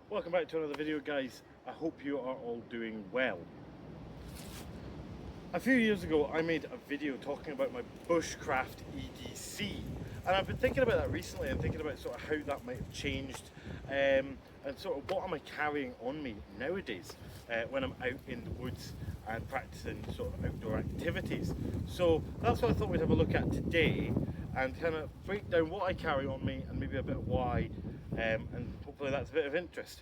Welcome back to another video, guys. I hope you are all doing well. A few years ago I made a video talking about my Bushcraft EDC, and I've been thinking about that recently and thinking about sort of how that might have changed and sort of what am I carrying on me nowadays when I'm out in the woods and practicing sort of outdoor activities. So that's what I thought we'd have a look at today and kind of break down what I carry on me and maybe a bit why, and hopefully that's a bit of interest.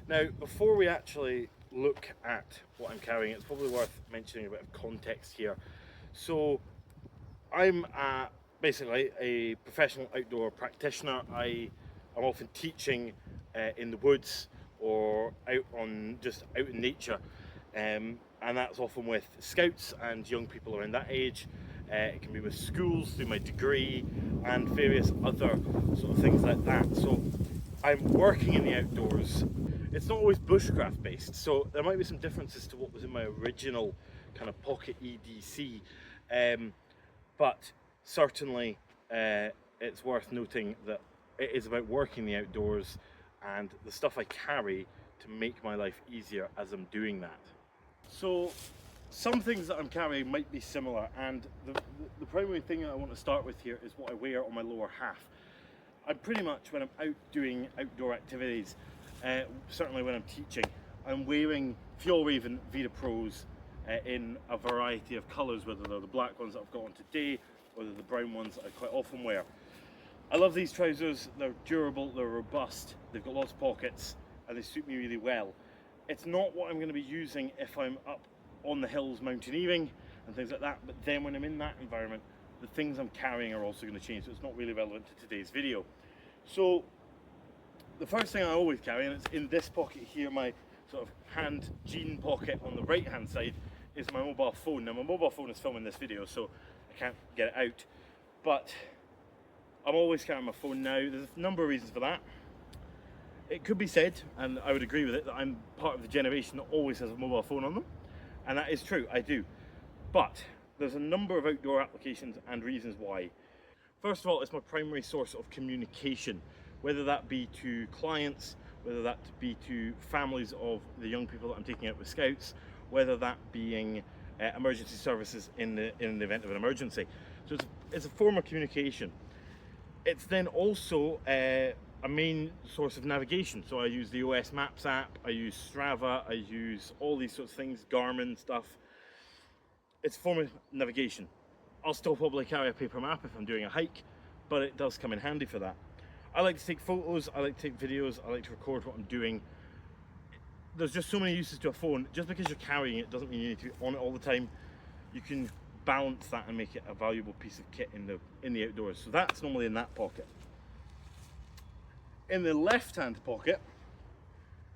Now, before we actually look at what I'm carrying, it's probably worth mentioning a bit of context here. So I'm basically a professional outdoor practitioner. I'm often teaching in the woods or just out in nature, and that's often with scouts and young people around that age. It can be with schools through my degree and various other sort of things like that. So I'm working in the outdoors. It's not always bushcraft based, so there might be some differences to what was in my original kind of pocket EDC, but certainly it's worth noting that it is about working the outdoors and the stuff I carry to make my life easier as I'm doing that. So some things that I'm carrying might be similar, and the primary thing that I want to start with here is what I wear on my lower half. I'm pretty much, when I'm out doing outdoor activities, certainly when I'm teaching, I'm wearing Fuel Raven Vita Pros in a variety of colours, whether they're the black ones that I've got on today, or they're the brown ones that I quite often wear. I love these trousers. They're durable, they're robust, they've got lots of pockets, and they suit me really well. It's not what I'm going to be using if I'm up on the hills mountaineering and things like that, but then when I'm in that environment, the things I'm carrying are also going to change, so it's not really relevant to today's video. So the first thing I always carry, and it's in this pocket here, my sort of hand jean pocket on the right hand side, is my mobile phone. Now my mobile phone is filming this video, so I can't get it out, but I'm always carrying my phone now. There's a number of reasons for that. It could be said, and I would agree with it, that I'm part of the generation that always has a mobile phone on them, and that is true, I do. But there's a number of outdoor applications and reasons why. First of all, it's my primary source of communication, whether that be to clients, whether that be to families of the young people that I'm taking out with scouts, whether that being emergency services in the event of an emergency. So it's a form of communication. It's then also a main source of navigation. So I use the OS Maps app, I use Strava, I use all these sorts of things, Garmin stuff. It's a form of navigation. I'll still probably carry a paper map if I'm doing a hike, but it does come in handy for that. I like to take photos, I like to take videos, I like to record what I'm doing. There's just so many uses to a phone. Just because you're carrying it doesn't mean you need to be on it all the time. You can balance that and make it a valuable piece of kit in the outdoors. So that's normally in that pocket. In the left-hand pocket,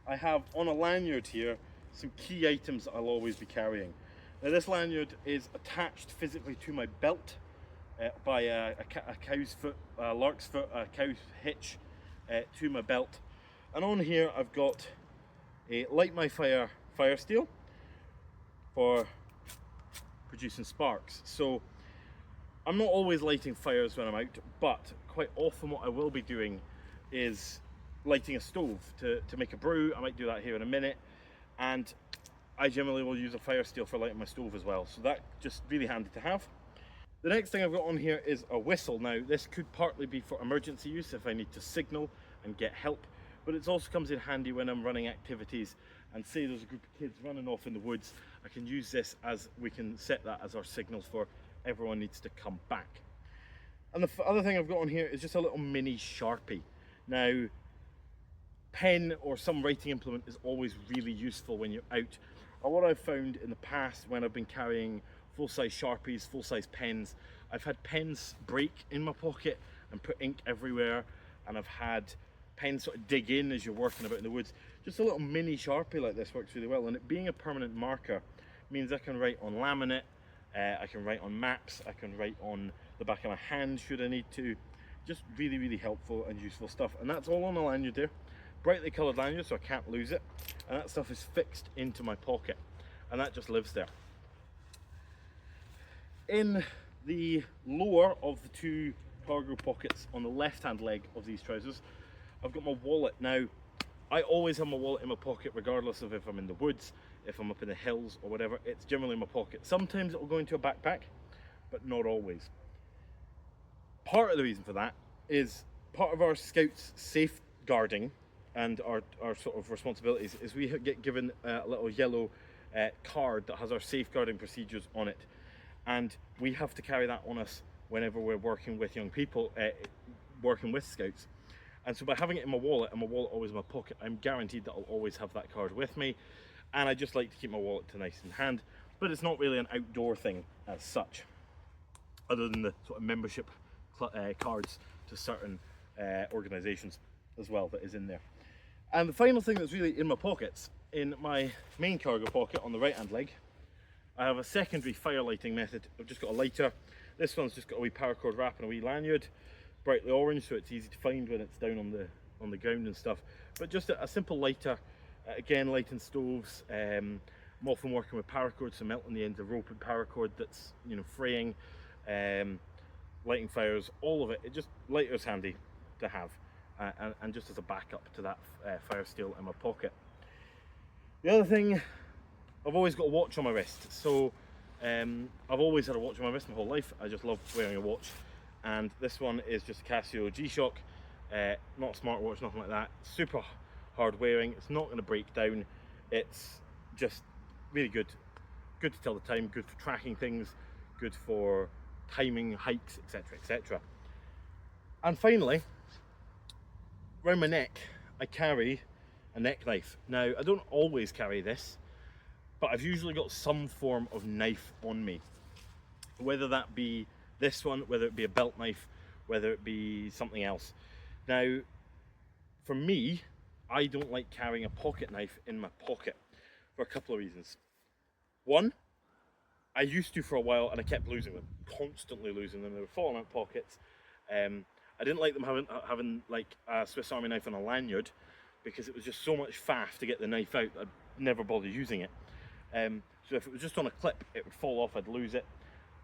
I have on a lanyard here some key items that I'll always be carrying. Now this lanyard is attached physically to my belt by a cow's foot, a lark's foot, a cow's hitch to my belt. And on here I've got a Light My Fire fire steel for producing sparks. So I'm not always lighting fires when I'm out, but quite often what I will be doing is lighting a stove to make a brew. I might do that here in a minute, and I generally will use a fire steel for lighting my stove as well, so that's just really handy to have. The next thing I've got on here is a whistle. Now this could partly be for emergency use if I need to signal and get help, but it also comes in handy when I'm running activities and say there's a group of kids running off in the woods. I can use this as we can set that as our signal for everyone needs to come back. And the other thing I've got on here is just a little mini Sharpie. Now, pen or some writing implement is always really useful when you're out. And what I've found in the past when I've been carrying full-size Sharpies, full-size pens, I've had pens break in my pocket and put ink everywhere, and I've had pens sort of dig in as you're working about in the woods. Just a little mini Sharpie like this works really well, and it being a permanent marker means I can write on laminate, I can write on maps, I can write on the back of my hand should I need to. Just really, really helpful and useful stuff. And that's all on the lanyard there. Brightly coloured lanyard, so I can't lose it. And that stuff is fixed into my pocket, and that just lives there. In the lower of the two cargo pockets on the left hand leg of these trousers, I've got my wallet. Now I always have my wallet in my pocket, regardless of if I'm in the woods, if I'm up in the hills or whatever. It's generally in my pocket. Sometimes it will go into a backpack, but not always. Part of the reason for that is part of our scouts safeguarding and our sort of responsibilities is we get given a little yellow card that has our safeguarding procedures on it, and we have to carry that on us whenever we're working with young people, working with scouts. And so by having it in my wallet, and my wallet always in my pocket, I'm guaranteed that I'll always have that card with me. And I just like to keep my wallet nice in hand, but it's not really an outdoor thing as such, other than the sort of membership cards to certain organisations as well that is in there. And the final thing that's really in my pockets, in my main cargo pocket on the right hand leg, I have a secondary fire lighting method. I've just got a lighter. This one's just got a wee paracord wrap and a wee lanyard, brightly orange, so it's easy to find when it's down on the ground and stuff. But just a simple lighter, again, lighting stoves. I'm often working with paracord, so melting the ends of rope and paracord that's, you know, fraying, lighting fires, all of it. It just, lighter's handy to have, and just as a backup to that fire steel in my pocket. The other thing, I've always got a watch on my wrist. So I've always had a watch on my wrist my whole life. I just love wearing a watch. And this one is just a Casio G-Shock, not a smartwatch, nothing like that. Super hard wearing. It's not going to break down. It's just really good. Good to tell the time, good for tracking things, good for timing hikes, etc, etc. And finally, around my neck, I carry a neck knife. Now, I don't always carry this, but I've usually got some form of knife on me. Whether that be this one, whether it be a belt knife, whether it be something else. Now, for me, I don't like carrying a pocket knife in my pocket for a couple of reasons. One, I used to for a while and I kept losing them, constantly losing them. They were falling out pockets. I didn't like them having like a Swiss Army knife on a lanyard, because it was just so much faff to get the knife out, I'd never bother using it. So if it was just on a clip, it would fall off, I'd lose it.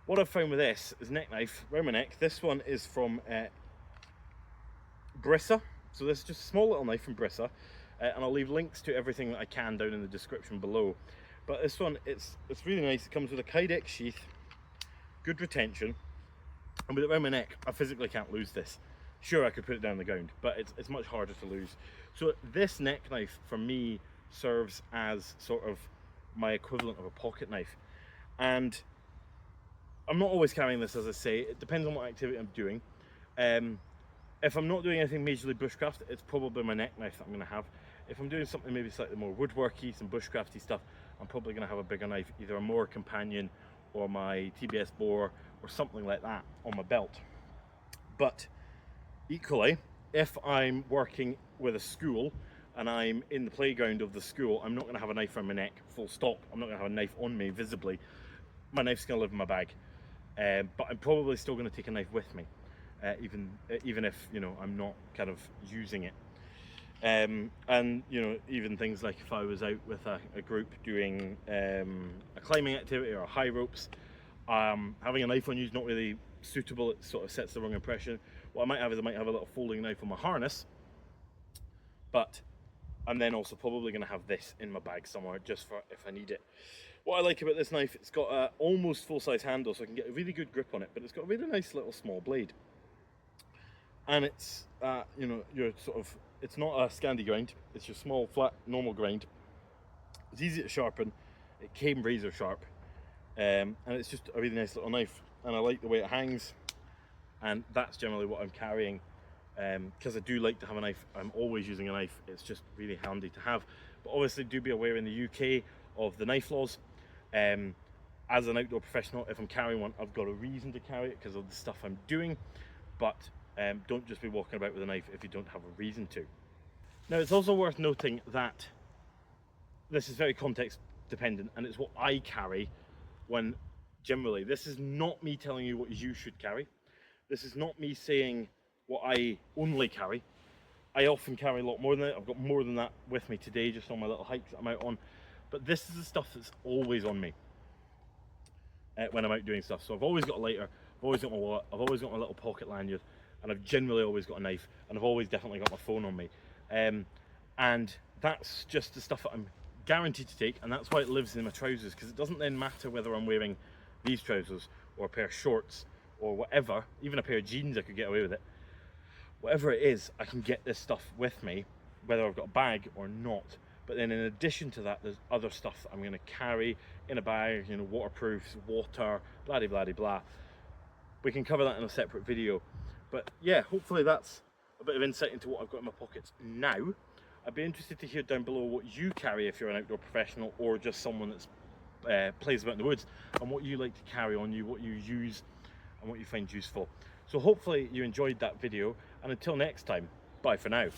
What I've found with this is neck knife around my neck. This one is from Brissa. So this is just a small little knife from Brissa. And I'll leave links to everything that I can down in the description below. But this one, it's really nice. It comes with a Kydex sheath, good retention. And with it around my neck, I physically can't lose this. Sure, I could put it down the ground, but it's much harder to lose. So this neck knife, for me, serves as sort of my equivalent of a pocket knife. And I'm not always carrying this, as I say. It depends on what activity I'm doing. If I'm not doing anything majorly bushcraft, it's probably my neck knife that I'm going to have. If I'm doing something maybe slightly more woodworky, some bushcrafty stuff, I'm probably going to have a bigger knife, either a Moore Companion or my TBS bore or something like that on my belt. But equally, if I'm working with a school and I'm in the playground of the school, I'm not going to have a knife around my neck, full stop. I'm not going to have a knife on me visibly. My knife's going to live in my bag. But I'm probably still going to take a knife with me, even if, you know, I'm not kind of using it. And, you know, even things like if I was out with a group doing a climbing activity or high ropes, having a knife on you is not really suitable. It sort of sets the wrong impression. What I might have is I might have a little folding knife on my harness, but I'm then also probably going to have this in my bag somewhere just for if I need it. What I like about this knife, it's got a almost full-size handle, so I can get a really good grip on it, but it's got a really nice little small blade. And it's, you know, it's not a Scandi grind, it's your small, flat, normal grind. It's easy to sharpen, it came razor sharp, and it's just a really nice little knife. And I like the way it hangs, and that's generally what I'm carrying, because I do like to have a knife. I'm always using a knife, it's just really handy to have. But obviously do be aware in the UK of the knife laws. As an outdoor professional, if I'm carrying one, I've got a reason to carry it because of the stuff I'm doing, but don't just be walking about with a knife if you don't have a reason to. Now, it's also worth noting that this is very context dependent, and it's what I carry when generally. This is not me telling you what you should carry. This is not me saying what I only carry. I often carry a lot more than that. I've got more than that with me today, just on my little hikes that I'm out on. But this is the stuff that's always on me when I'm out doing stuff. So I've always got a lighter, I've always got my wallet, I've always got my little pocket lanyard, and I've generally always got a knife, and I've always definitely got my phone on me. and that's just the stuff that I'm guaranteed to take, and that's why it lives in my trousers, because it doesn't then matter whether I'm wearing these trousers or a pair of shorts or whatever, even a pair of jeans I could get away with it. Whatever it is, I can get this stuff with me, whether I've got a bag or not. But then in addition to that, there's other stuff that I'm going to carry in a bag, you know, waterproofs, water, blah de blah de blah. We can cover that in a separate video. But yeah, hopefully that's a bit of insight into what I've got in my pockets now. I'd be interested to hear down below what you carry if you're an outdoor professional or just someone that's plays about in the woods, and what you like to carry on you, what you use and what you find useful. So hopefully you enjoyed that video, and until next time, bye for now.